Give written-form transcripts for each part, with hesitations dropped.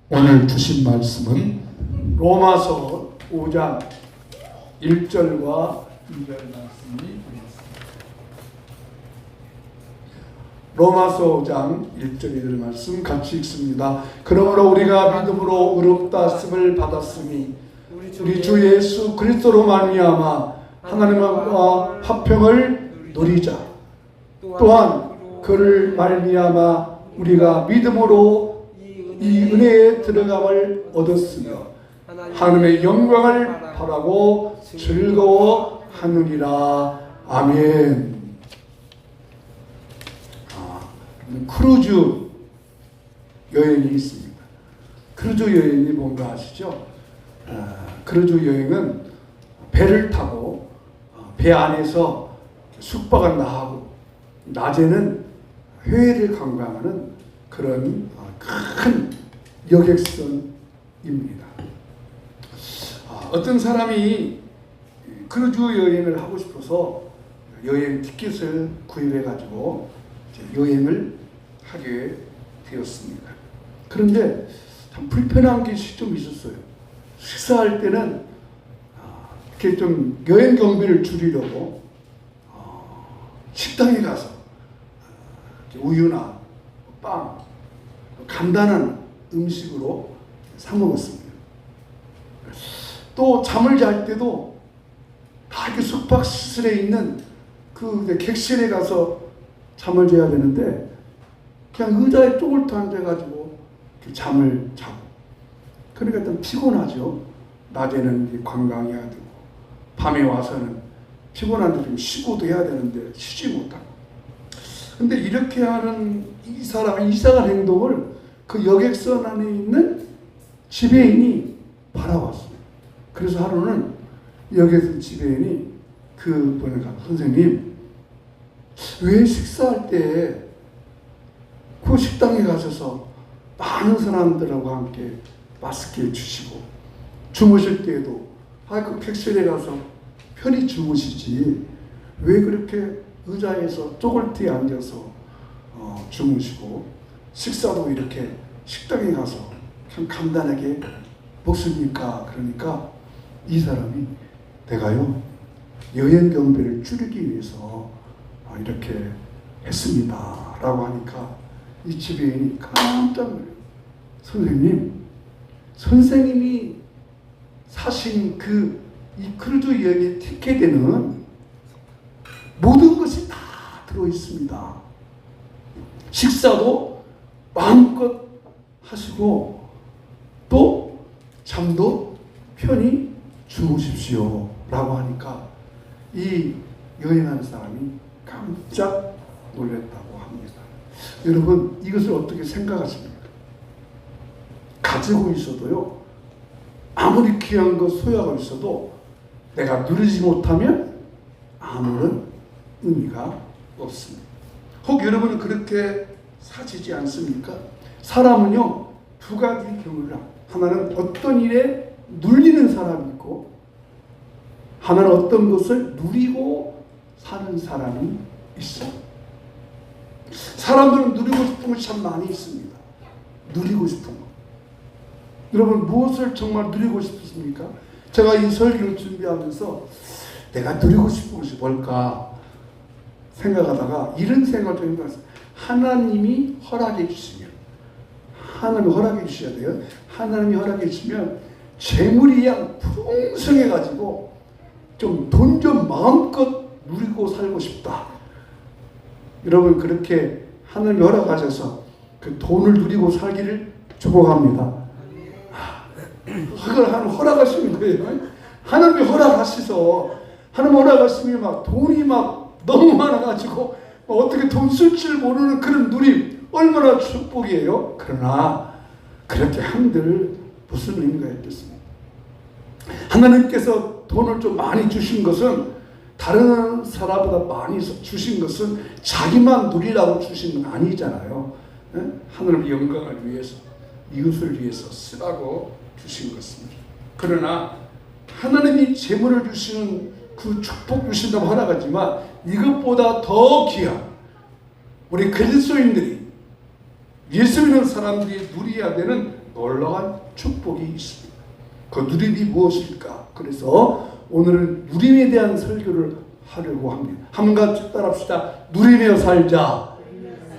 오늘 주신 말씀은 로마서 5장 1절과 2절 말씀이 되겠습니다. 로마서 5장 1절 2절 말씀 같이 읽습니다. 그러므로 우리가 믿음으로 의롭다 하심을 받았으니 우리 주 예수 그리스도로 말미암아 하나님과 화평을 누리자. 또한 그를 말미암아 우리가 믿음으로 이 은혜에 들어감을 얻었으며 하나님의 영광을 바라고 즐거워하느니라. 아멘. 크루즈 여행이 있습니다. 크루즈 여행이 뭔가 아시죠? 크루즈 여행은 배를 타고 배 안에서 숙박을 나하고 낮에는 해외를 관광하는 그런 큰 여객선입니다. 어떤 사람이 크루즈 여행을 하고 싶어서 여행 티켓을 구입해 가지고 여행을 하게 되었습니다. 그런데 참 불편한 게 좀 있었어요. 식사할 때는 이렇게 좀 여행 경비를 줄이려고 식당에 가서 우유나 빵, 간단한 음식으로 사 먹었습니다. 또 잠을 잘 때도 다 이렇게 숙박시설에 있는 그 객실에 가서 잠을 자야 되는데 그냥 의자에 쪼글떠 앉아가지고 잠을 자고, 그러니까 좀 피곤하죠. 낮에는 관광해야 되고 밤에 와서는 피곤한데 좀 쉬고도 해야 되는데 쉬지 못하고. 근데 이렇게 하는 이 사람의 이상한 행동을 그 여객선 안에 있는 지배인이 바라봤어요. 그래서 하루는 여객선 지배인이 그분을 가서, 선생님, 왜 식사할 때 그 식당에 가셔서 많은 사람들하고 함께 맛있게 주시고 주무실 때에도 그 객실에 가서 편히 주무시지 왜 그렇게 의자에서 쪼글띠에 앉아서 주무시고 식사도 이렇게 식당에 가서 참 간단하게 먹습니까? 그러니까 이 사람이 내가요 여행 경비를 줄이기 위해서 이렇게 했습니다 라고 하니까 이 지배인이 깜짝 놀라요. 선생님이 사신 이 크루즈 여행의 티켓에는 모든 것이 다 들어있습니다. 식사도 마음껏 하시고 또 잠도 편히 주무십시오 라고 하니까 이 여행하는 사람이 깜짝 놀랐다고 합니다. 여러분, 이것을 어떻게 생각하십니까? 가지고 있어도요, 아무리 귀한 것 소유하고 있어도 내가 누리지 못하면 아무런 의미가 없습니다. 혹 여러분은 그렇게 사시지 않습니까? 사람은요, 두 가지 경우를 합니다. 하나는 어떤 일에 눌리는 사람이 있고, 하나는 어떤 것을 누리고 사는 사람이 있어요. 사람들은 누리고 싶은 것이 참 많이 있습니다. 누리고 싶은 것. 여러분, 무엇을 정말 누리고 싶으십니까? 제가 이 설교를 준비하면서 내가 누리고 싶은 것이 뭘까 생각하다가 이런 생각을 좀 해봤어요. 하나님이 허락해 주시면, 하나님이 허락해 주셔야 돼요. 하나님이 허락해 주시면 재물이 양 풍성해가지고 좀 돈 좀 마음껏 누리고 살고 싶다. 여러분, 그렇게 하나님이 허락하셔서 그 돈을 누리고 살기를 축복합니다. 그걸 하나님 허락하시는 거예요. 하나님이 허락하셔서, 하나님 허락하시면 막 돈이 막 너무 많아가지고 어떻게 돈 쓸 줄 모르는 그런 누림, 얼마나 축복이에요. 그러나 그렇게 한들 무슨 의미가 있겠습니까? 하나님께서 돈을 좀 많이 주신 것은, 다른 사람보다 많이 주신 것은 자기만 누리라고 주신 건 아니잖아요. 하나님의 영광을 위해서, 이웃을 위해서 쓰라고 주신 것입니다. 그러나 하나님이 재물을 주시는 그 축복 주신다고 허락하지만 이것보다 더 귀한 우리 그리스도인들이 예수 믿는 사람들이 누려야 되는 놀라운 축복이 있습니다. 그 누림이 무엇일까? 그래서 오늘은 누림에 대한 설교를 하려고 합니다. 한 가지 따라합시다. 누리며 살자.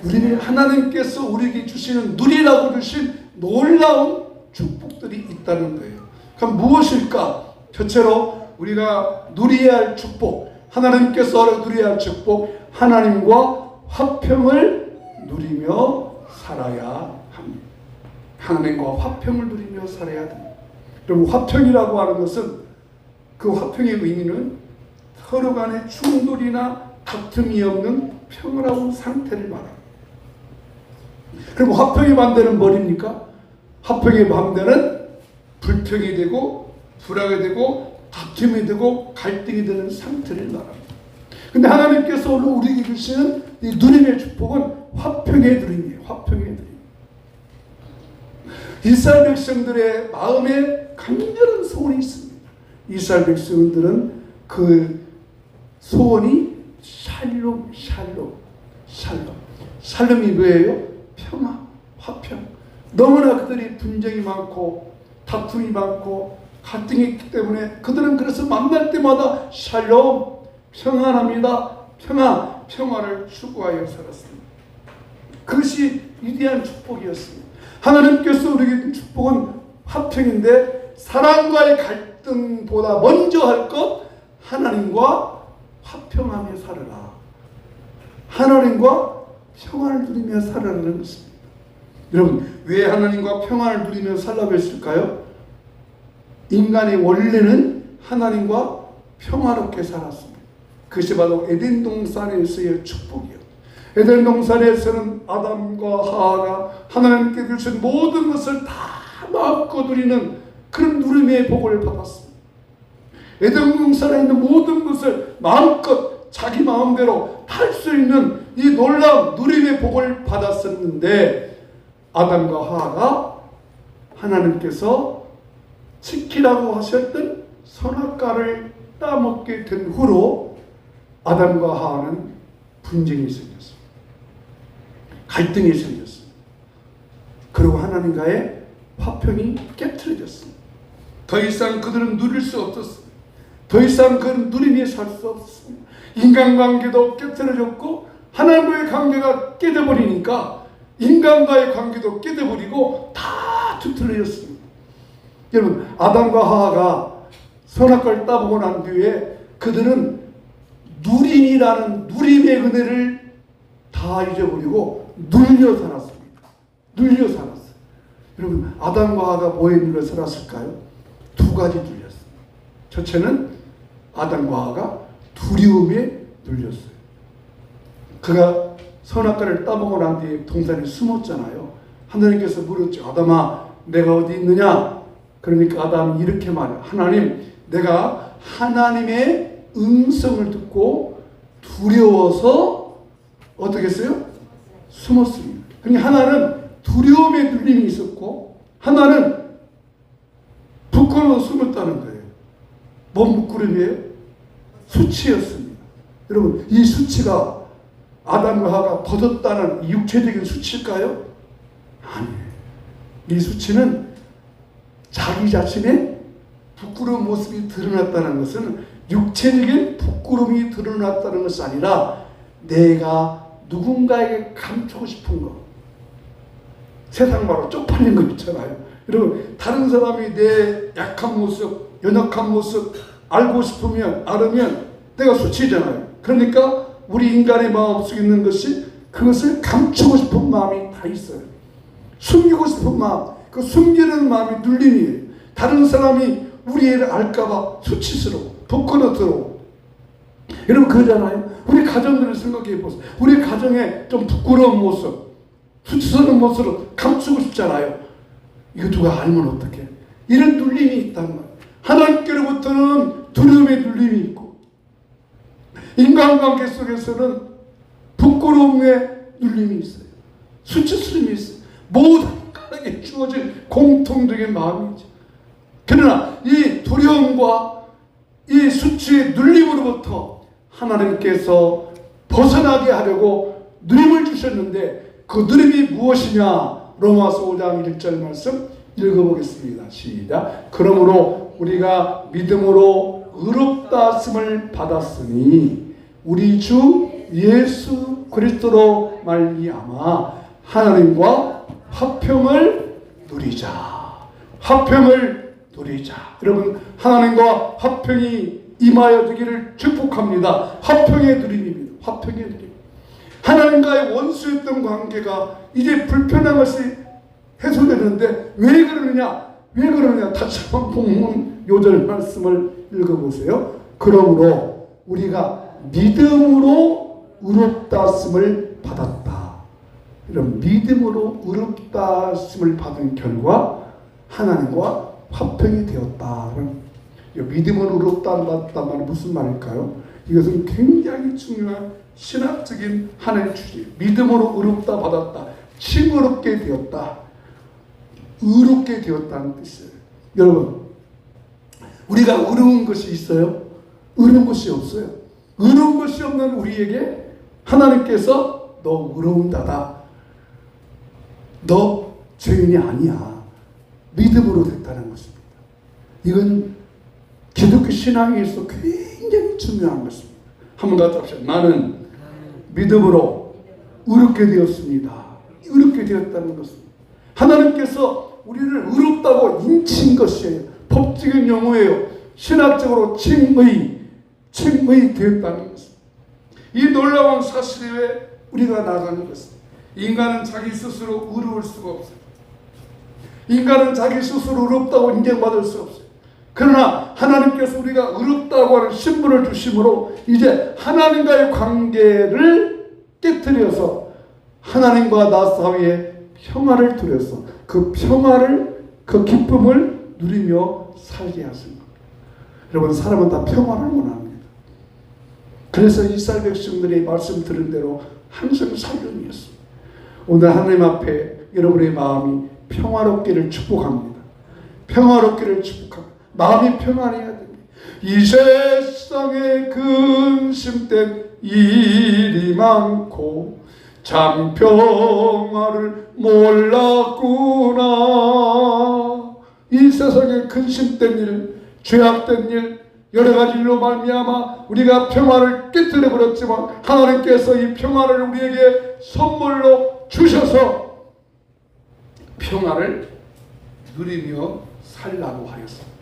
누리며 하나님께서 우리에게 주시는 누리라고 주신 놀라운 축복들이 있다는 거예요. 그럼 무엇일까? 첫째로 우리가 누려야 할 축복, 하나님께서 누려야 할 축복, 하나님과 화평을 누리며 살아야 합니다. 하나님과 화평을 누리며 살아야 됩니다. 그럼 화평이라고 하는 것은 그 화평의 의미는 서로 간의 충돌이나 다툼이 없는 평화로운 상태를 말합니다. 그럼 화평의 반대는 뭐입니까? 화평의 반대는 불평이 되고 불화가 되고 다툼이 되고 갈등이 되는 상태를 말합니다. 근데 하나님께서 오늘 우리에게 주시는 이 누림의 축복은 화평의 누림이에요. 화평의 누림. 이스라엘 백성들의 마음에 간절한 소원이 있습니다. 이스라엘 백성들은 그 소원이 샬롬. 샬롬이 뭐예요? 평화, 화평. 너무나 그들이 분쟁이 많고 다툼이 많고 갈등이 있기 때문에 그들은 그래서 만날 때마다 샬롬, 평안합니다. 평화를 추구하여 살았습니다. 그것이 위대한 축복이었습니다. 하나님께서 우리에게 준 축복은 화평인데 사랑과의 갈등보다 먼저 할 것 하나님과 화평하며 살아라. 하나님과 평안을 누리며 살아라는 것입니다. 여러분, 왜 하나님과 평안을 누리며 살라고 했을까요? 인간의 원래는 하나님과 평화롭게 살았습니다. 그것이 바로 에덴 동산에서의 축복이요. 에덴 동산에서는 아담과 하와가 하나님께 주신 모든 것을 다 마음껏 누리는 그런 누림의 복을 받았습니다. 에덴 동산에 있는 모든 것을 마음껏 자기 마음대로 할 수 있는 이 놀라운 누림의 복을 받았었는데 아담과 하와가 하나님께서 지키라고 하셨던 선악과를 따먹게 된 후로 아담과 하와는 분쟁이 생겼습니다. 갈등이 생겼습니다. 그리고 하나님과의 화평이 깨트려졌습니다. 더 이상 그들은 누릴 수 없었습니다. 더 이상 그는 누림이 살 수 없습니다. 인간관계도 깨트려졌고 하나님과의 관계가 깨져버리니까 인간과의 관계도 깨져버리고 다 뒤틀려졌습니다. 여러분, 아담과 하와가 선악과를 따보고 난 뒤에 그들은 누림이라는 누림의 은혜를 다 잊어버리고 눌려 살았습니다. 눌려 살았어요. 여러분, 아담과 하와가 뭐에 눌려 살았을까요? 두 가지 눌렸습니다. 첫째는 아담과 하와가 두려움에 눌렸어요. 그가 선악과를 따먹고 난 뒤에 동산에 숨었잖아요. 하나님께서 물었죠. 아담아, 내가 어디 있느냐? 그러니까 아담이 이렇게 말해요. 하나님, 내가 하나님의 음성을 듣고 두려워서 어떻게 했어요? 숨었습니다. 그러니까 하나는 두려움의 눌림이 있었고 하나는 부끄러워서 숨었다는 거예요. 뭔 부끄러움이에요? 수치였습니다. 여러분, 이 수치가 아담과 하와가 벗었다는 육체적인 수치일까요? 아니에요. 이 수치는 자기 자신의 부끄러운 모습이 드러났다는 것은 육체적인 부끄러움이 드러났다는 것이 아니라 내가 누군가에게 감추고 싶은 것, 세상 말로 쪽팔린 것 있잖아요. 여러분, 다른 사람이 내 약한 모습, 연약한 모습 알고 싶으면 알으면 내가 수치잖아요. 그러니까 우리 인간의 마음속에 있는 것이 그것을 감추고 싶은 마음이 다 있어요. 숨기고 싶은 마음, 그 숨기는 마음이 눌림이에요. 다른 사람이 우리 애를 알까봐 수치스러워, 부끄러워. 여러분, 그러잖아요. 우리 가정들을 생각해 보세요. 우리 가정에 좀 부끄러운 모습, 수치스러운 모습을 감추고 싶잖아요. 이거 누가 알면 어떡해? 이런 눌림이 있단 말이에요. 하나님께로부터는 두려움의 눌림이 있고 인간관계 속에서는 부끄러움의 눌림이 있어요. 수치스러움이 있어요. 모든 인간에게 주어진 공통적인 마음이죠. 그러나 이 두려움과 이 수치의 눌림으로부터 하나님께서 벗어나게 하려고 누림을 주셨는데 그 누림이 무엇이냐? 로마서 5장 1절 말씀 읽어보겠습니다. 시작. 그러므로 우리가 믿음으로 의롭다 하심을 받았으니 우리 주 예수 그리스도로 말미암아 하나님과 화평을 누리자. 화평을 누리자. 여러분, 하나님과 화평이 임하여 되기를 축복합니다. 화평의 누림입니다. 화평의 누림. 하나님과의 원수였던 관계가 이제 불편한 것이 해소되는데 왜 그러느냐? 왜 그러느냐? 다시 한번 본문 요절 말씀을 읽어보세요. 그러므로 우리가 믿음으로 의롭다 하심을 받았다. 이런 믿음으로 의롭다 하심을 받은 결과 하나님과 화평이 되었다. 믿음으로 의롭다 받았다는 말은 무슨 말일까요? 이것은 굉장히 중요한 신학적인 하나의 주제. 믿음으로 의롭다 받았다. 칭의롭게 되었다. 의롭게 되었다는 뜻이에요. 여러분, 우리가 의로운 것이 있어요? 의로운 것이 없어요. 의로운 것이 없는 우리에게 하나님께서 너 의로운 자다. 너 죄인이 아니야. 믿음으로 됐다는 것입니다. 이건 기독교 신앙에 있어 굉장히 중요한 것입니다. 한번 같이 합시다. 나는 믿음으로 의롭게 되었습니다. 의롭게 되었다는 것입니다. 하나님께서 우리를 의롭다고 인친 것이에요. 법적인 용어예요. 신학적으로 칭의 되었다는 것입니다. 이 놀라운 사실에 왜 우리가 나가는 것입니다. 인간은 자기 스스로 의로울 수가 없어요. 인간은 자기 스스로 의롭다고 인정받을 수 없어요. 그러나 하나님께서 우리가 의롭다고 하는 신분을 주심으로 이제 하나님과의 관계를 깨뜨려서 하나님과 나 사이에 평화를 두려서 그 평화를, 그 기쁨을 누리며 살게 하십니다. 여러분, 사람은 다 평화를 원합니다. 그래서 이스라엘 백성들이 말씀 들은 대로 항상 살림이었습니다. 오늘 하나님 앞에 여러분의 마음이 평화롭기를 축복합니다. 평화롭기를 축복합니다. 마음이 평안해야 됩니다. 이 세상에 근심된 일이 많고 참 평화를 몰랐구나. 이 세상에 근심된 일, 죄악된 일, 여러 가지 일로 말미암아 우리가 평화를 깨뜨려 버렸지만 하나님께서 이 평화를 우리에게 선물로 주셔서 평화를 누리며 살라고 하였습니다.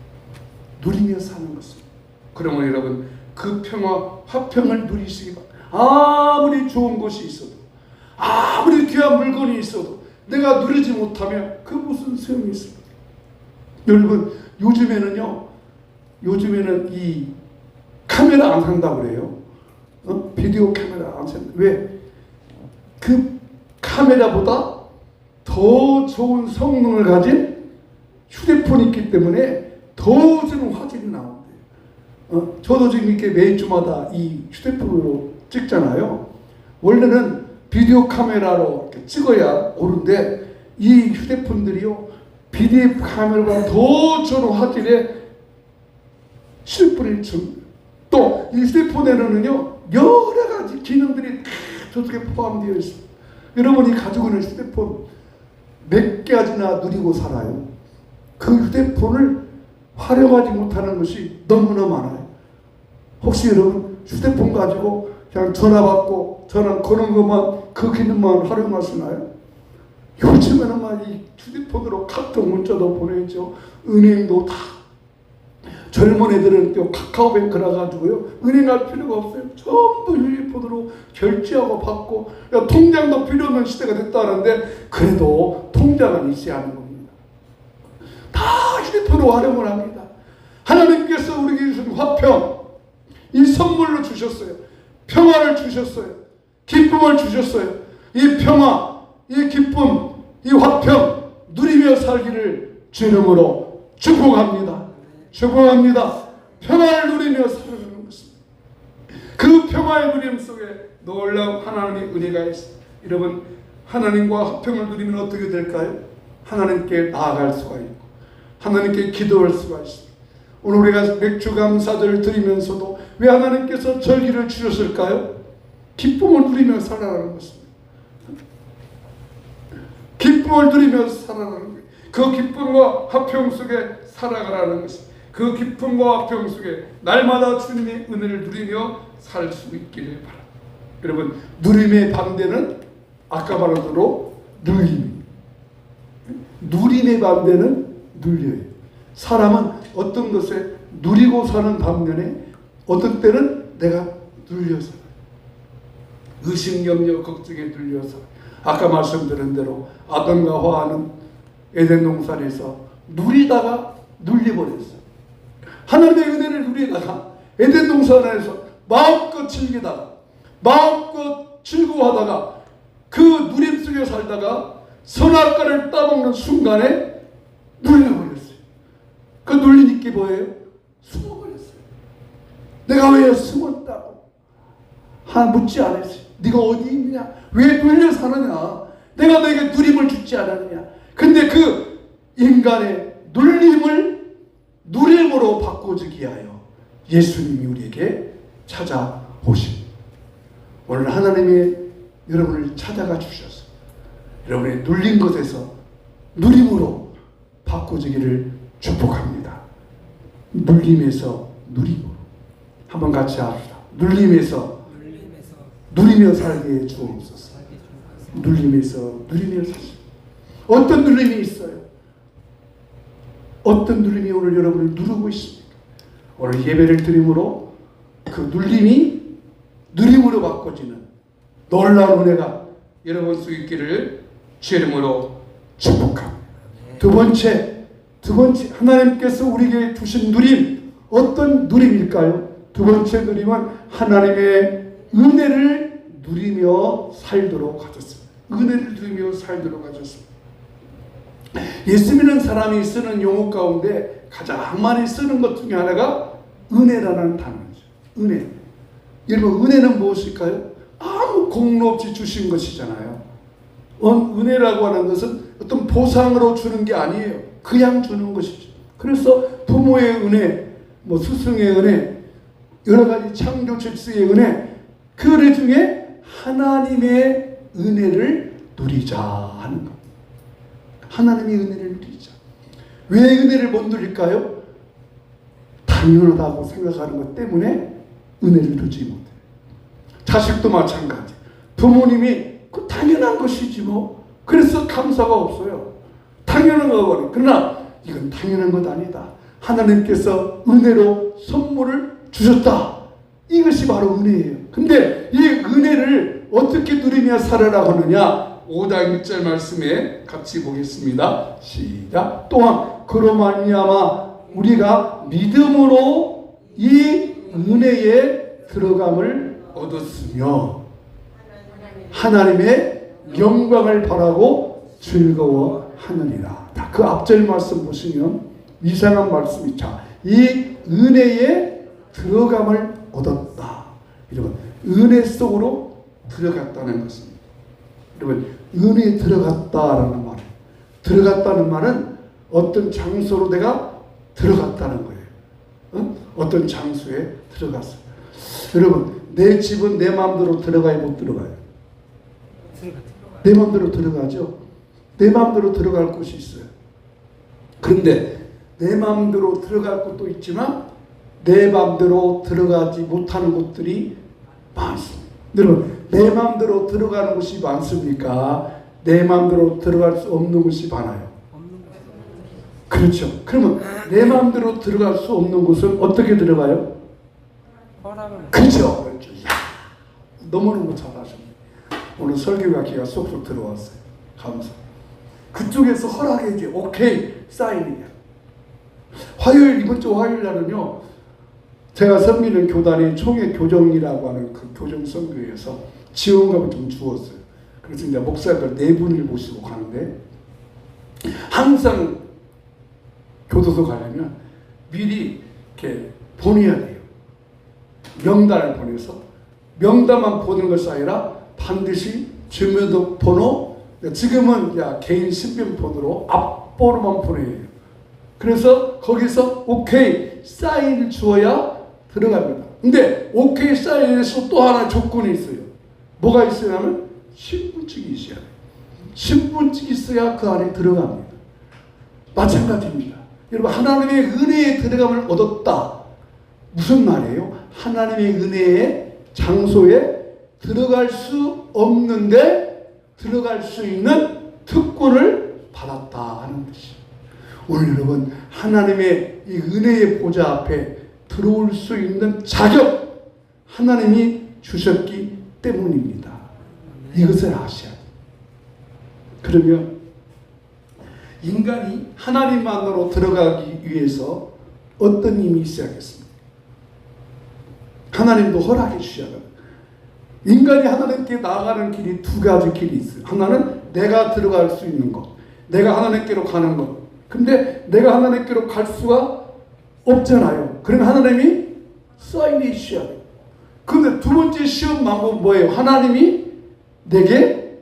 누리며 사는 것입니다. 그러면 여러분, 그 평화, 화평을 누리시기 바랍니다. 아무리 좋은 것이 있어도, 아무리 귀한 물건이 있어도 내가 누리지 못하면 그 무슨 소용이 있습니까? 여러분, 요즘에는 이 카메라 안 산다고 그래요. 비디오 카메라 안 산다. 왜? 그 카메라보다 더 좋은 성능을 가진 휴대폰이 있기 때문에 더 좋은 화질이 나온대요. 저도 지금 이렇게 매주마다 이 휴대폰으로 찍잖아요. 원래는 비디오 카메라로 이렇게 찍어야 오는데 이 휴대폰들이요, 비디오 카메라가 더 좋은 화질의 휴대폰이 좀, 또 이 휴대폰에는요 여러 가지 기능들이 다 저쪽에 포함되어 있습니다. 여러분이 가지고 있는 휴대폰 몇 가지나 누리고 살아요. 그 휴대폰을 활용하지 못하는 것이 너무나 많아요. 혹시 여러분 휴대폰 가지고 그냥 전화 받고 전화 거는 것만, 그 기능만 활용하시나요? 요즘에는 막 이 휴대폰으로 카톡 문자도 보내죠. 은행도 다, 젊은 애들은 또 카카오뱅크라 가지고요 은행할 필요가 없어요. 전부 휴대폰으로 결제하고 받고, 통장도 필요 없는 시대가 됐다는데 그래도 통장은 있어야 하는 겁니다. 다 휴대폰으로 활용을 합니다. 하나님께서 우리에게 주신 화평, 이 선물로 주셨어요. 평화를 주셨어요. 기쁨을 주셨어요. 이 평화, 이 기쁨, 이 화평 누리며 살기를 주 이름으로 축복합니다. 축복합니다. 평화를 누리며 살아가는 것입니다. 그 평화의 누림 속에 놀라운 하나님의 은혜가 있습니다. 여러분, 하나님과 화평을 누리면 어떻게 될까요? 하나님께 나아갈 수가 있고 하나님께 기도할 수가 있습니다. 오늘 우리가 맥주 감사절을 드리면서도 왜 하나님께서 절기를 주셨을까요? 기쁨을 누리며 살아가는 것입니다. 기쁨을 누리며 살아가는 거예요. 그 기쁨과 화평 속에 살아가라는 것이, 그 기쁨과 화평 속에 날마다 주님의 은혜를 누리며 살 수 있기를 바랍니다. 여러분, 누림의 반대는 아까 말한 대로 눌림. 누림의 반대는 눌려요. 사람은 어떤 것에 누리고 사는 반면에 어떤 때는 내가 눌려서, 의심, 염려, 걱정에 눌려서, 아까 말씀드린 대로 아담과 하와는 에덴 동산에서 누리다가 눌려버렸어요. 하나님의 은혜를 누리다가 에덴 동산에서 마음껏 즐기다가 마음껏 즐거워하다가 그 누림 속에 살다가 선악과를 따먹는 순간에 눌려버렸어요. 그 눌린 게 뭐예요? 숨어버렸어요. 내가 왜 숨었다고? 묻지 않았어요. 네가 어디 있느냐? 왜 눌려 사느냐? 내가 너에게 누림을 주지 않았느냐? 근데 그 인간의 눌림을 누림으로 바꿔주기 위하여 예수님이 우리에게 찾아오십니다. 오늘 하나님이 여러분을 찾아가 주셔서 여러분의 눌린 것에서 누림으로 바꿔주기를 축복합니다. 눌림에서 누림으로. 한번 같이 합시다. 눌림에서 누리며 살게 주옵소서. 눌림에서 누리며 사십시오. 어떤 눌림이 있어요? 어떤 눌림이 오늘 여러분을 누르고 있습니까? 오늘 예배를 드림으로 그 눌림이 누림으로 바꿔지는 놀라운 은혜가 여러분 수 있기를 주의 이름으로 축복합니다. 두 번째 하나님께서 우리에게 주신 누림, 어떤 누림일까요? 두 번째 누림은 하나님의 은혜를 누리며 살도록 하셨습니다. 은혜를 누리며 살도록 하셨습니다. 예수 믿는 사람이 쓰는 용어 가운데 가장 많이 쓰는 것 중에 하나가 은혜라는 단어죠. 은혜. 여러분, 은혜는 무엇일까요? 아무 공로 없이 주신 것이잖아요. 은혜라고 하는 것은 어떤 보상으로 주는 게 아니에요. 그냥 주는 것이죠. 그래서 부모의 은혜, 스승의 은혜, 여러 가지 창조 질서의 은혜, 그 은혜 중에 하나님의 은혜를 누리자 하는 것. 하나님의 은혜를 누리자. 왜 은혜를 못 누릴까요? 당연하다고 생각하는 것 때문에 은혜를 누리지 못해요. 자식도 마찬가지. 부모님이 그 당연한 것이지 뭐. 그래서 감사가 없어요. 당연한 거거든요. 그러나 이건 당연한 것 아니다. 하나님께서 은혜로 선물을 주셨다. 이것이 바로 은혜예요. 근데 이 은혜를 어떻게 누리며 살아라 하느냐? 5장 1절 말씀에 같이 보겠습니다. 시작. 또한 그로 말미암아 우리가 믿음으로 이 은혜에 들어감을 얻었으며 하나님의 영광을 바라고 즐거워하느니라. 그 앞절 말씀 보시면 이상한 말씀이 이 은혜에 들어감을 얻었다. 여러분, 은혜 속으로 들어갔다는 것입니다. 여러분, 은혜에 들어갔다라는 말. 들어갔다는 말은 어떤 장소로 내가 들어갔다는 거예요. 어떤 장소에 들어갔어요. 여러분, 내 집은 내 마음대로 들어가요, 못 들어가요? 내 마음대로 들어가죠. 내 마음대로 들어갈 곳이 있어요. 그런데 내 마음대로 들어갈 곳도 있지만 내 마음대로 들어가지 못하는 곳들이 많습니다. 여러분, 내 마음대로 들어가는 곳이 많습니까? 내 마음대로 들어갈 수 없는 곳이 많아요. 그렇죠. 그러면 내 마음대로 들어갈 수 없는 곳은 어떻게 들어가요? 그렇죠. 너무너무 잘하셨네. 오늘 설교가 기가 쏙쏙 들어왔어요. 감사. 그쪽에서 허락해 줘. 오케이, 사인이야. 이번 주 화요일 날은요, 제가 섬기는 교단이 총회 교정이라고 하는 그 교정 선교에서 지원금을 좀 주었어요. 그래서 이제 목사들 4분을 모시고 가는데, 항상 교도소 가려면 미리 이렇게 보내야 돼요. 명단을 보내서, 명단만 보내는 것이 아니라 반드시 주민등록번호, 지금은 개인 신변번호로 앞번호만 보내요. 그래서 거기서 오케이 사인을 주어야 들어갑니다. 근데 오케이 사인에서 또 하나 조건이 있어요. 뭐가 있어야하면 신분증이 있어야 돼요. 신분증이 있어야 그 안에 들어갑니다. 마찬가지입니다. 여러분, 하나님의 은혜에 들어감을 얻었다. 무슨 말이에요? 하나님의 은혜의 장소에 들어갈 수 없는데 들어갈 수 있는 특권을 받았다 하는 것이에요. 오늘 여러분, 하나님의 이 은혜의 보좌 앞에 들어올 수 있는 자격, 하나님이 주셨기 때문입니다. 이것을 아셔야 돼요. 그러면 인간이 하나님만으로 들어가기 위해서 어떤 힘이 있어야겠습니까? 하나님도 허락해 주셔야 돼요. 인간이 하나님께 나아가는 길이 두 가지 길이 있어요. 하나는 내가 들어갈 수 있는 것, 내가 하나님께로 가는 것. 근데 내가 하나님께로 갈 수가 없잖아요. 그러면 하나님이 사인해 주셔야 돼요. 근데 두 번째 시험 방법은 뭐예요? 하나님이 내게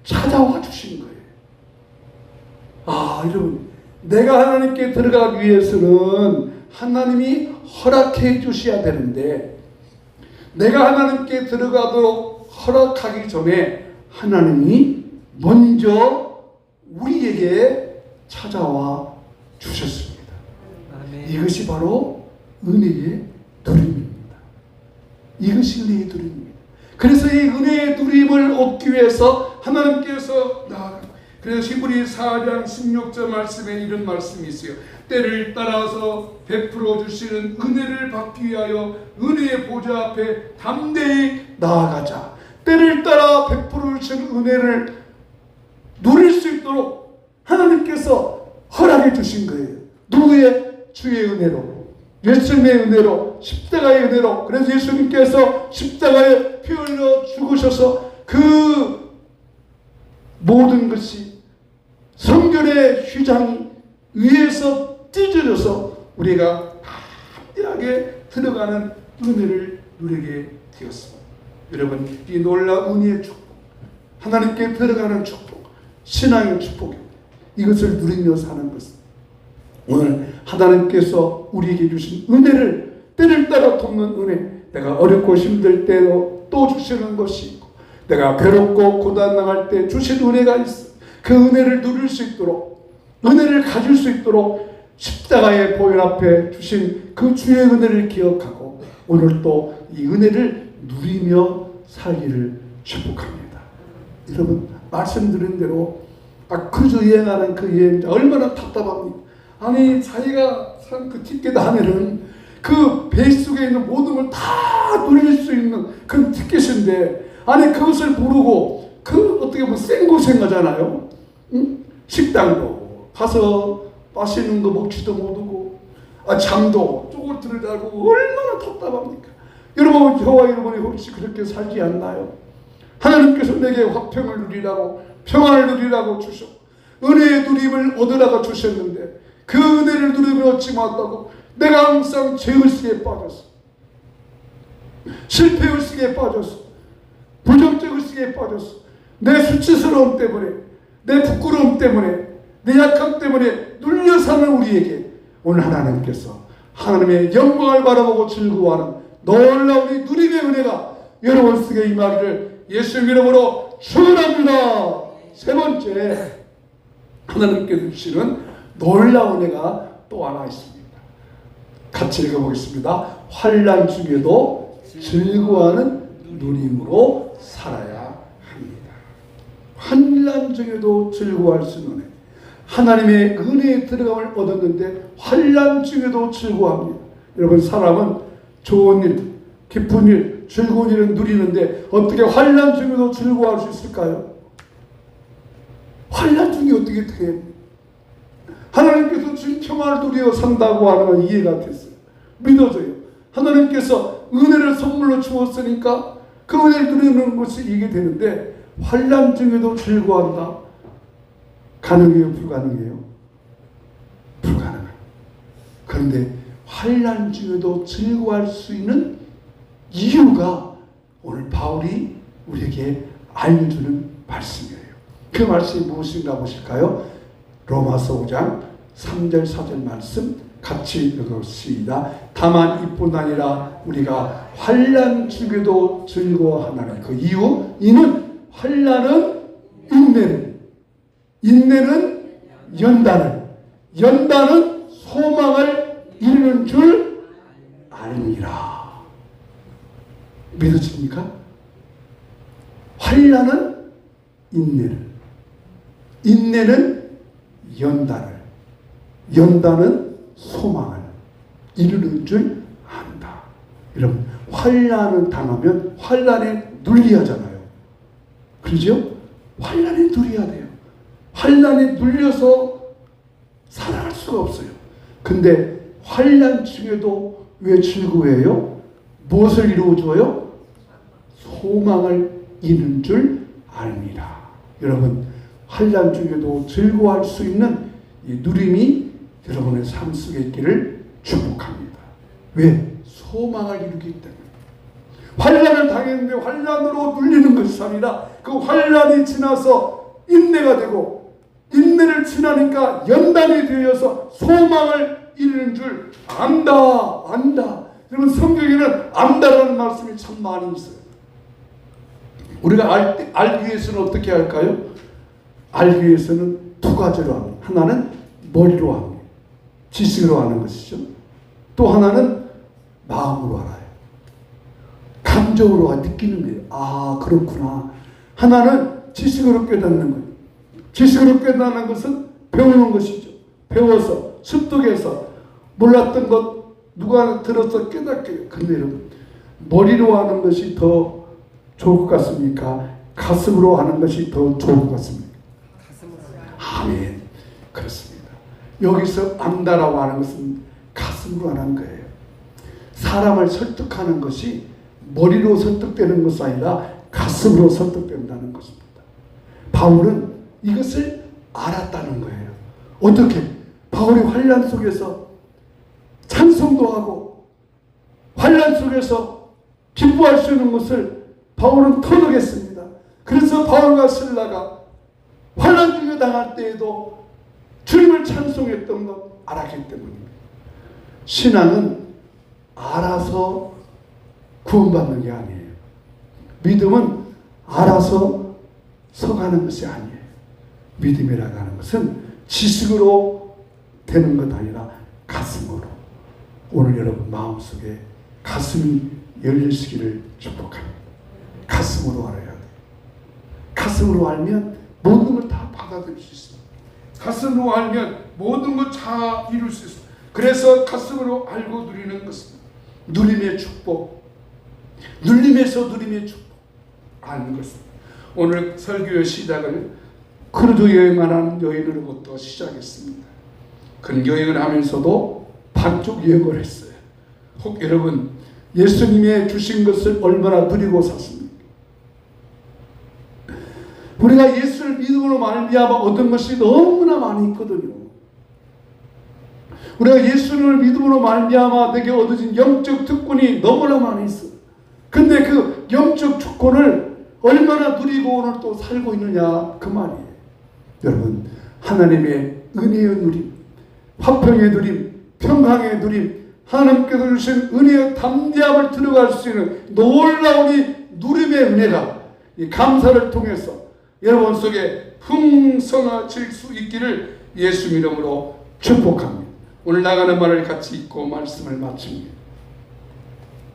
찾아와 주신 거예요. 아, 여러분, 내가 하나님께 들어가기 위해서는 하나님이 허락해 주셔야 되는데, 내가 하나님께 들어가도록 허락하기 전에 하나님이 먼저 우리에게 찾아와 주셨습니다. 아멘. 이것이 바로 은혜의 누림입니다. 이것이 은혜의 누림입니다. 그래서 이 은혜의 누림을 얻기 위해서 하나님께서 그래서 히브리 4장 16절 말씀에 이런 말씀이 있어요. 때를 따라서 베풀어 주시는 은혜를 받기 위하여 은혜의 보좌 앞에 담대히 나아가자. 때를 따라 베풀어 주신 은혜를 누릴 수 있도록 하나님께서 허락해 주신 거예요. 누구의? 주의 은혜로, 예수님의 은혜로, 십자가의 은혜로. 그래서 예수님께서 십자가에 피 흘려 죽으셔서 그 모든 것이 성결의 휘장이 위에서 찢어져서 우리가 담대하게 들어가는 은혜를 누리게 되었습니다. 여러분, 이 놀라운 은혜의 축복, 하나님께 들어가는 축복, 신앙의 축복입니다. 이것을 누리며 사는 것은 오늘 하나님께서 우리에게 주신 은혜를 때를 따라 돕는 은혜, 내가 어렵고 힘들 때도 또 주시는 것이 있고, 내가 괴롭고 고단당할 때 주신 은혜가 있어. 그 은혜를 누릴 수 있도록, 은혜를 가질 수 있도록 십자가의 보혈 앞에 주신 그 주의 은혜를 기억하고 오늘 또 이 은혜를 누리며 살기를 축복합니다. 여러분, 말씀드린 대로 크루즈 여행하는 그 여행자 얼마나 답답합니까? 아니, 자기가 산 그 티켓 안에는 그 배 속에 있는 모든 걸 다 누릴 수 있는 그런 티켓인데, 아니 그것을 모르고 그 어떻게 보면 생고생하잖아요. 응? 식당도 가서 맛있는 거 먹지도 못하고, 잠도 쪼글뜨를 자고 얼마나 답답합니까? 여러분, 저와 여러분이 혹시 그렇게 살지 않나요? 하나님께서 내게 화평을 누리라고, 평안을 누리라고 주셨고 은혜의 누림을 얻으라고 주셨는데, 그 은혜를 누리며 얻지 못하고 내가 항상 죄의식에 빠졌어, 실패의식에 빠졌어, 부정적의식에 빠졌어. 내 수치스러움 때문에, 내 부끄러움 때문에, 내 약함 때문에 눌려 사는 우리에게 오늘 하나님께서 하나님의 영광을 바라보고 즐거워하는 놀라운 이 누림의 은혜가 여러분 속에 임하기를 예수님 이름으로 축원합니다. 세 번째, 하나님께서 주시는 놀라운 은혜가 또 하나 있습니다. 같이 읽어보겠습니다. 환난 중에도 즐거워하는 누림으로 살아야 합니다. 환난 중에도 즐거워할 수 있는 은혜. 하나님의 은혜에 들어감을 얻었는데 환난 중에도 즐거워합니다. 여러분, 사람은 좋은 일, 기쁜 일, 즐거운 일을 누리는데 어떻게 환난 중에도 즐거워할 수 있을까요? 환난 중에 어떻게 돼요? 하나님께서 주신 평안을 누려 산다고 하는 건 이해가 됐어요. 믿어져요. 하나님께서 은혜를 선물로 주었으니까 그 은혜를 누리는 것이 이게 되는데, 환난 중에도 즐거워한다. 가능해요? 불가능해요? 불가능해요. 그런데 환난 중에도 즐거워할 수 있는 이유가 오늘 바울이 우리에게 알려주는 말씀이에요. 그 말씀이 무엇인가 보실까요? 로마서 5장 3절 4절 말씀 같이 읽읍시다. 다만 이뿐 아니라 우리가 환난 중에도 즐거워하나니, 그 이유, 이는 환난은 인내는 연단을, 연단은 소망을 이루는 줄 알미라. 믿으십니까? 환난은 인내를, 인내는 연단을, 연단은 소망을 이루는 줄 안다. 여러분, 환난을 당하면 환난에 눌리하잖아요. 그렇죠? 환난에 눌려야 돼요. 환난에 눌려서 살아갈 수가 없어요. 근데 환난 중에도 왜 즐거워해요? 무엇을 이루어줘요? 소망을 이루는 줄 압니다. 여러분, 환난 중에도 즐거워할 수 있는 이 누림이 여러분의 삶 속에 있기를 축복합니다. 왜? 소망을 이루기 때문에. 환난을 당했는데 환난으로 눌리는 것이 아니라 그 환난이 지나서 인내가 되고, 인내를 지나니까 연단이 되어서 소망을 이루는 줄 안다. 여러분, 성경에는 안다라는 말씀이 참 많이 있어요. 우리가 알기 위해서는 어떻게 할까요? 알기 위해서는 두 가지로 합니다. 하나는 머리로 합니다. 지식으로 하는 것이죠. 또 하나는 마음으로 알아요. 감정으로 느끼는 거예요. 아, 그렇구나. 하나는 지식으로 깨닫는 거예요. 지식으로 깨닫는 것은 배우는 것이죠. 배워서, 습득해서, 몰랐던 것 누가 들어서 깨닫게. 근데 여러분, 머리로 하는 것이 더 좋을 것 같습니까? 가슴으로 하는 것이 더 좋을 것 같습니까? 아멘. 그렇습니다. 여기서 안다라고 하는 것은 가슴으로 하는 거예요. 사람을 설득하는 것이 머리로 설득되는 것이 아니라 가슴으로 설득된다는 것입니다. 바울은 이것을 알았다는 거예요. 어떻게? 바울이 환난 속에서 찬송도 하고 환난 속에서 기뻐할 수 있는 것을 바울은 터득했습니다. 그래서 바울과 실라가 환난 중에 당할 때에도 주님을 찬송했던 것 알았기 때문입니다. 신앙은 알아서 구원받는 게 아니에요. 믿음은 알아서 서가는 것이 아니에요. 믿음이라고 하는 것은 지식으로 되는 것 아니라 가슴으로. 오늘 여러분 마음속에 가슴이 열리시기를 축복합니다. 가슴으로 알아야 돼요. 가슴으로 알면 모든 걸 다 받아들일 수 있습니다. 가슴으로 알면 모든 걸 다 이룰 수 있습니다. 그래서 가슴으로 알고 누리는 것은 누림의 축복, 눌림에서 누림의 축복 아는 것입니다. 오늘 설교의 시작을 크루즈 여행을 하는 여인으로부터 시작했습니다. 근교여행을 하면서도 반쪽 여행을 했어요. 혹 여러분 예수님의 주신 것을 얼마나 누리고 샀습니까? 우리가 예수를 믿음으로 말미암아 얻은 것이 너무나 많이 있거든요. 우리가 예수를 믿음으로 말미암아 내게 얻어진 영적 특권이 너무나 많이 있어요. 근데 그 영적 특권을 얼마나 누리고 오늘 또 살고 있느냐 그 말이에요. 여러분, 하나님의 은혜의 누림, 화평의 누림, 평강의 누림, 하나님께서 주신 은혜의 담대함을 들어갈 수 있는 놀라운 이 누림의 은혜가 이 감사를 통해서 여러분 속에 풍성해질 수 있기를 예수 이름으로 축복합니다. 오늘 나가는 말을 같이 읽고 말씀을 마칩니다.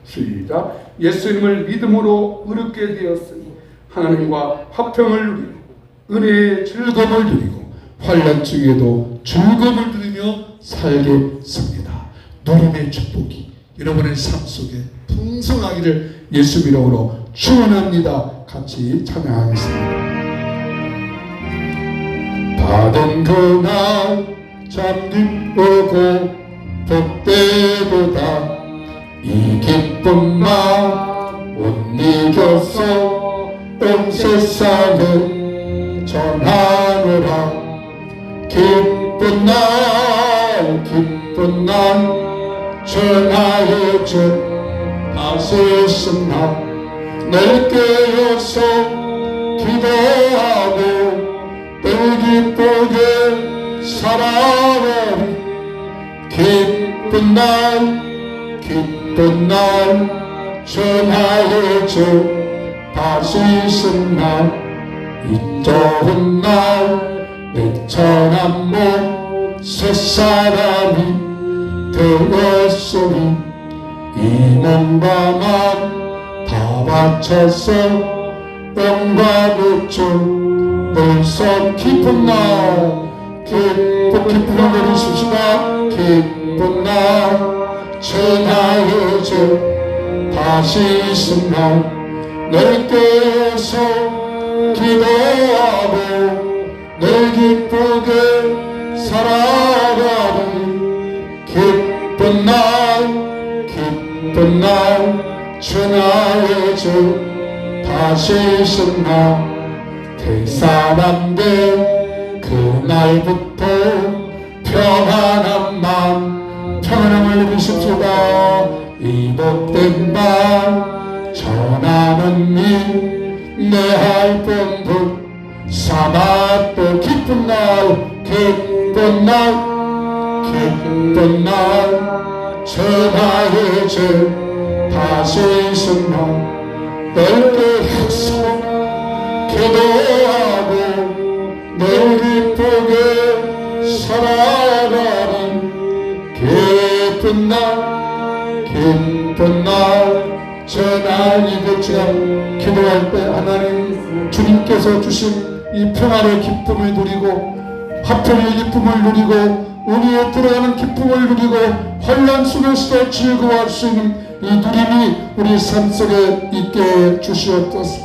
시작. 예수님을 믿음으로 의롭게 되었으니 하나님과 화평을 누리고 은혜의 즐거움을 누리고 환난 중에도 즐거움을 누리며 살겠습니다. 누림의 축복이 여러분의 삶 속에 풍성하기를 예수 이름으로 축원합니다. 같이 찬양하겠습니다. 받은 그날 참 기쁘고 복되도다. 이 기쁜 마음 못 이겨서 온 세상을 전하노라. 기쁜 날 전하여 준 다스신 날 깨어서 기도하고 늘 기쁘게 살아가리. 기쁜 날 전하여 준 다스신 날 이 좋은 날 내 천한 몸 새사람이 되었으니 이 몸과 맘 다 바쳐서 영과 부축 벌써 기쁜 날 기쁜 날 내리십시다. 기쁜 날 천하의 주 다시 있은 날 깨어서 기도하고 늘 기쁘게 살아가는 기쁜 날 천하의 주 다시 있은 날 대사람들 그날부터 평안한 맘 평안함을 누리십시다. 이 복된 말 전하는 일 내 할 뻔도 사막도 기쁜 날 천하의 주 다시 있은 날 넓게 해서 기도하고 늘 기쁘게 살아가는 기쁜 날 전하니 제가 기도할 때 하나님 주님께서 주신 이 평화의 기쁨을 누리고 화평의 기쁨을 누리고 은혜에 들어가는 기쁨을 누리고 환난 속에서도 즐거워할 수 있는 이 누림이 우리 삶 속에 있게 주시옵소서.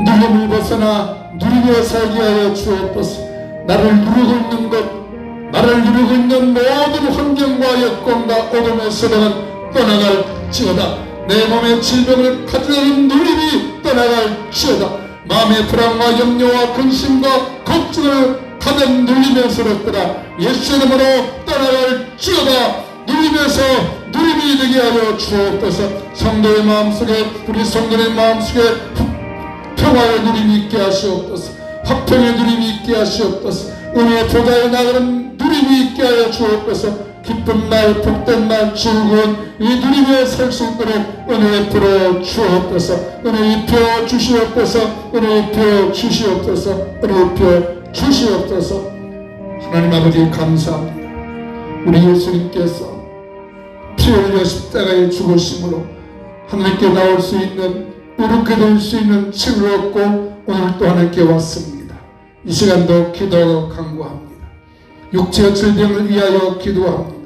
누림을 벗어나 누리며 살게 하여 주옵소서. 나를 누리고 있는 것, 나를 누리고 있는 모든 환경과 여건과 어둠에서 나는 떠나갈지어다. 내 몸의 질병을 가져오는 누림이 떠나갈지어다. 마음의 불안과 염려와 근심과 걱정을 가득 눌리면서로더라 예수의 이름으로 떠나갈지어다. 누리면서 누림이 되게 하여 주옵소서. 성도의 마음속에 우리 성도의 마음속에 평화의 누림이 있게 하시옵소서. 화평의 누림이 있게 하시옵소서. 은혜의 보좌에 나가는 누림이 있게 하여 주옵소서. 기쁜 날 복된 날 즐거운 이 누림에 살 수 있도록 은혜 풀어 주옵소서. 은혜 입혀 주시옵소서. 은혜 입혀 주시옵소서. 은혜 입혀 주시옵소서. 하나님 아버지 감사합니다. 우리 예수님께서 피 흘려 십자가에 죽으심으로 하나님께 나올 수 있는 이렇게 될 수 있는 칭을 얻고 오늘 또 하나님께 왔습니다. 이 시간도 기도하고 간구합니다. 육체의 질병을 위하여 기도합니다.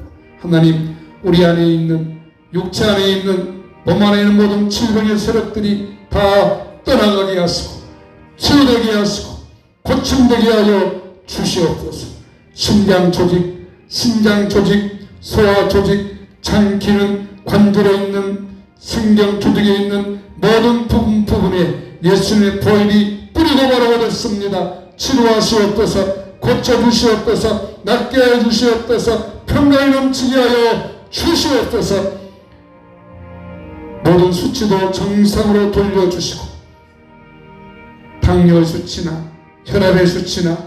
하나님 우리 안에 있는 육체 안에 있는 몸 안에 있는 모든 질병의 세력들이 다 떠나가게 하시고 치유되게 하시고 고침되게 하여 주시옵소서. 심장 조직, 소화 조직, 장 기능, 관절에 있는 신경 조직에 있는 모든 부분에 예수님의 보혈이 뿌리고 바르고 됐습니다. 치료하시옵소서. 고쳐주시옵소서. 낫게 하여 주시옵소서. 평강이 넘치게 하여 주시옵소서. 모든 수치도 정상으로 돌려주시고 당뇨 수치나 혈압의 수치나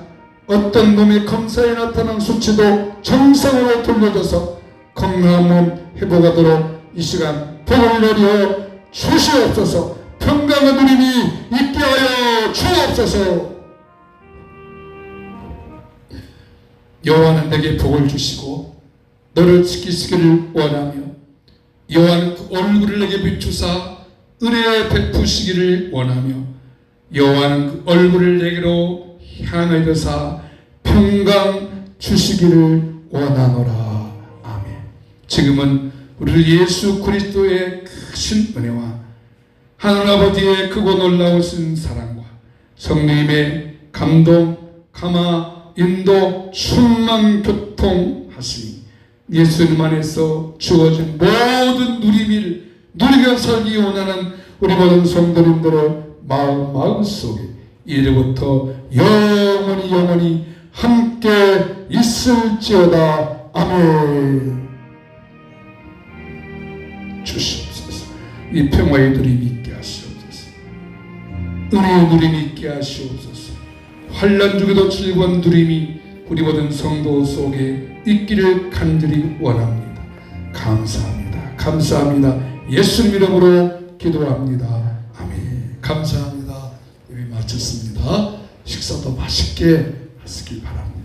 어떤 놈의 검사에 나타난 수치도 정상으로 돌려줘서 건강한 몸 회복하도록 이 시간 복을 내려 주시옵소서. 평강의 누림이 있게 하여 주옵소서. 여호와는 내게 복을 주시고 너를 지키시기를 원하며 여호와는 그 얼굴을 내게 비추사 은혜 베푸시기를 원하며 여호와는 그 얼굴을 내게로 향하여서 평강 주시기를 원하노라. 아멘. 지금은 우리 예수 그리스도의 크신 은혜와 하늘 아버지의 크고 놀라우신 사랑과 성령님의 감동, 감화, 인도, 충만 교통하시니 예수님 안에서 주어진 모든 누리미를 누리며 살기 원하는 우리 모든 성도님들의 마음속에 이제부터 영원히 함께 있을지어다. 아멘. 주시옵소서. 이 평화의 누림이 있게 하시옵소서. 은혜의 누림이 있게 하시옵소서. 환난 중에도 즐거운 누림이 우리 모든 성도 속에 있기를 간절히 원합니다. 감사합니다. 예수님 이름으로 기도합니다. 아멘. 감사합니다. 예배 마쳤습니다. 식사도 맛있게 하시길 바랍니다.